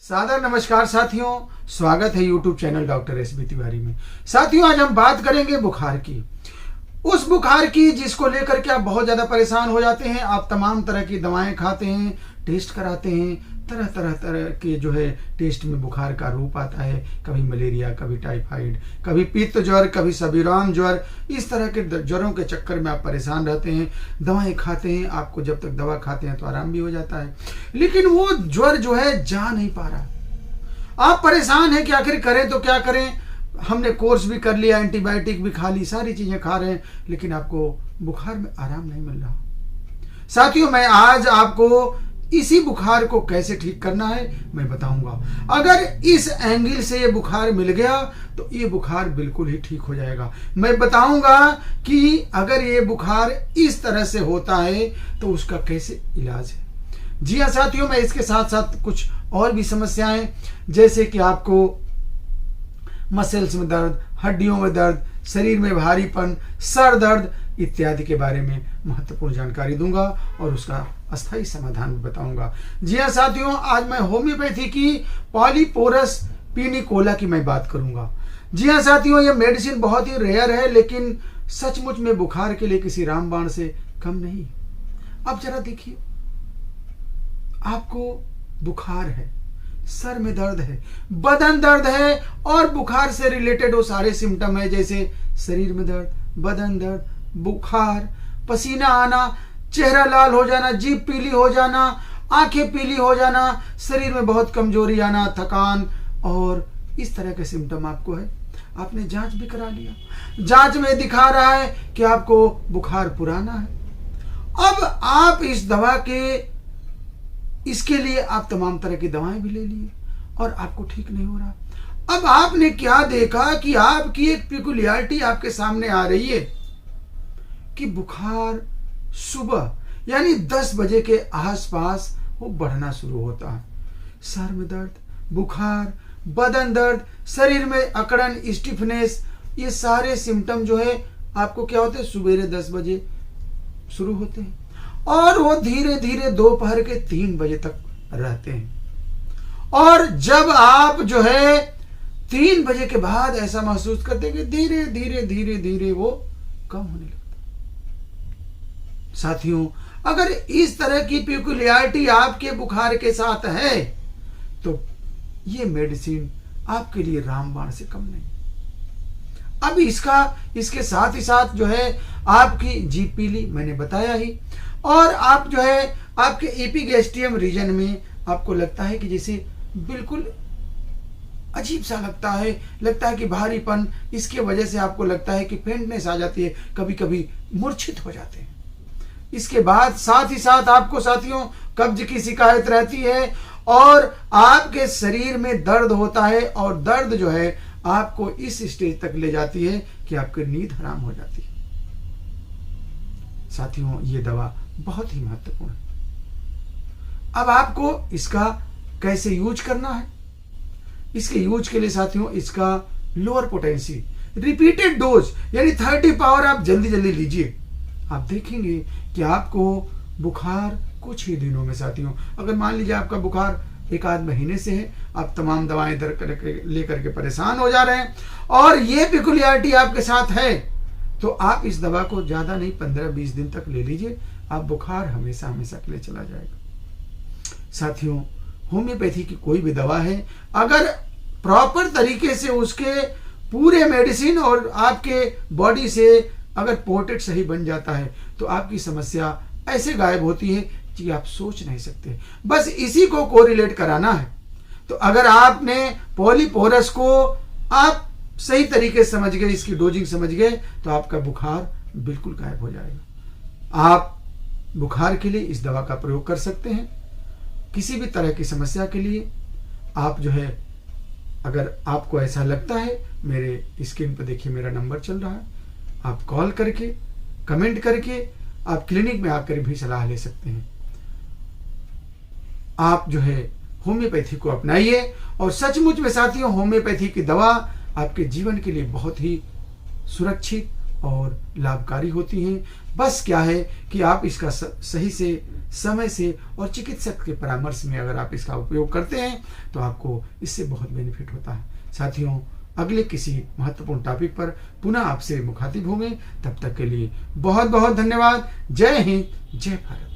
सादर नमस्कार साथियों, स्वागत है YouTube channel doctor SB Tiwari में। साथियों, आज हम बात करेंगे बुखार की, उस बुखार की जिसको लेकर के आप बहुत ज़्यादा परेशान हो जाते हैं। आप तमाम तरह की दवाएं खाते हैं, टेस्ट कराते हैं, तरह तरह के जो है टेस्ट में बुखार का रूप आता है। कभी मलेरिया, कभी टाइफाइड, कभी पित्त ज्वर, कभी सबिराम ज्वर। इस तरह के ज्वरों के चक्कर में आप परेशान रहते हैं, दवाएं खाते हैं। आपको जब तक दवा खाते हैं तो आराम भी हो जाता है, लेकिन वो ज्वर जो है जा नहीं पा रहा। आप परेशान हैं कि आखिर करें तो क्या करें। हमने कोर्स भी कर लिया, एंटीबायोटिक भी खा ली, सारी चीजें खा रहे हैं, लेकिन आपको बुखार में आराम नहीं मिल रहा। साथियों, मैं आज आपको इसी बुखार को कैसे ठीक करना है मैं बताऊंगा। अगर इस एंगल से ये बुखार मिल गया तो ये बुखार बिल्कुल ही ठीक हो जाएगा। मैं बताऊंगा कि अगर ये बुखार इस तरह से होता है तो उसका कैसे इलाज है। जी हाँ साथियों, मैं इसके साथ साथ कुछ और भी समस्याएं, जैसे कि आपको मसल्स में दर्द, हड्डियों में दर्द, शरीर में भारीपन, सर दर्द इत्यादि के बारे में महत्वपूर्ण जानकारी दूंगा और उसका अस्थायी समाधान भी बताऊंगा। जी हाँ साथियों, आज मैं होम्योपैथी की पॉलीपोरस पिनिकोला की मैं बात करूंगा। जी हाँ साथियों, ये मेडिसिन बहुत ही रेयर है, लेकिन सचमुच में बुखार के लिए किसी रामबाण से कम नहीं। अब जरा देखिए, आपको बुखार है, सर में दर्द है, बदन दर्द है, और बुखार से रिलेटेड वो सारे सिम्टम है, जैसे शरीर में दर्द, बदन दर्द, बुखार, पसीना आना, चेहरा लाल हो जाना, जीभ पीली हो जाना, आंखें पीली हो जाना, शरीर में बहुत कमजोरी आना, थकान, और इस तरह के सिम्टम आपको है। आपने जांच भी करा लिया, जांच में दिखा रहा है कि आपको बुखार पुराना है। अब आप इस दवा के इसके लिए आप तमाम तरह की दवाएं भी ले लिए और आपको ठीक नहीं हो रहा। अब आपने क्या देखा कि आपकी एक पिकुलियरिटी आपके सामने आ रही है कि बुखार सुबह यानी 10 बजे के आसपास वो बढ़ना शुरू होता है। सर में दर्द, बुखार, बदन दर्द, शरीर में अकड़न, स्टिफनेस, ये सारे सिम्टम जो है आपको क्या होते हैं, सुबेरे 10 बजे शुरू होते हैं और वो धीरे धीरे दोपहर के 3 बजे तक रहते हैं। और जब आप जो है 3 बजे के बाद ऐसा महसूस करते हैं कि धीरे धीरे धीरे धीरे वो कम होने लगता है। साथियों, अगर इस तरह की पिकुलियरिटी आपके बुखार के साथ है तो ये मेडिसिन आपके लिए रामबाण से कम नहीं। अब इसके साथ ही साथ जो है आपकी जीभ पीली, मैंने बताया ही, और आप जो है आपके एपिगैस्ट्रियम रीजन में आपको लगता है कि जैसे बिल्कुल अजीब सा लगता है कि भारीपन, इसके वजह से आपको लगता है कि फेंटनेस आ जाती है, कभी कभी मूर्छित हो जाते हैं। इसके बाद साथ ही साथ आपको साथियों कब्ज की शिकायत रहती है और आपके शरीर में दर्द होता है, और दर्द जो है आपको इस स्टेज तक ले जाती है कि आपकी नींद हराम हो जाती है। साथियों, ये दवा बहुत ही महत्वपूर्ण है। अब आपको इसका कैसे यूज करना है, इसके यूज के लिए साथियों इसका लोअर पोटेंसी रिपीटेड डोज यानी 30 पावर आप जल्दी जल्दी लीजिए। आप देखेंगे कि आपको बुखार कुछ ही दिनों में, साथियों अगर मान लीजिए आपका बुखार 1 आध महीने से है, आप तमाम दवाएं लेकर के परेशान हो जा रहे हैं और ये पिकुलियरिटी आपके साथ है, तो आप इस दवा को ज्यादा नहीं 15-20 दिन तक ले लीजिए, आप बुखार हमेशा हमेशा के लिए चला जाएगा। साथियों, होम्योपैथी की कोई भी दवा है, अगर प्रॉपर तरीके से उसके पूरे मेडिसिन और आपके बॉडी से अगर पोर्टेट सही बन जाता है तो आपकी समस्या ऐसे गायब होती है कि आप सोच नहीं सकते। बस इसी को कोरिलेट कराना है। तो अगर आपने पॉलीपोरस को आप सही तरीके से समझ गए, इसकी डोजिंग समझ गए, तो आपका बुखार बिल्कुल गायब हो जाएगा। आप बुखार के लिए इस दवा का प्रयोग कर सकते हैं। किसी भी तरह की समस्या के लिए आप जो है, अगर आपको ऐसा लगता है, मेरे स्क्रीन पर देखिए मेरा नंबर चल रहा है, आप कॉल करके, कमेंट करके आप क्लिनिक में आकर भी सलाह ले सकते हैं। आप जो है होम्योपैथी को अपनाइए और सचमुच में साथियों होम्योपैथी की दवा आपके जीवन के लिए बहुत ही सुरक्षित और लाभकारी होती हैं। बस क्या है कि आप इसका सही से, समय से और चिकित्सक के परामर्श में अगर आप इसका उपयोग करते हैं तो आपको इससे बहुत बेनिफिट होता है। साथियों, अगले किसी महत्वपूर्ण टॉपिक पर पुनः आपसे मुखातिब होंगे। तब तक के लिए बहुत बहुत धन्यवाद। जय हिंद, जय भारत।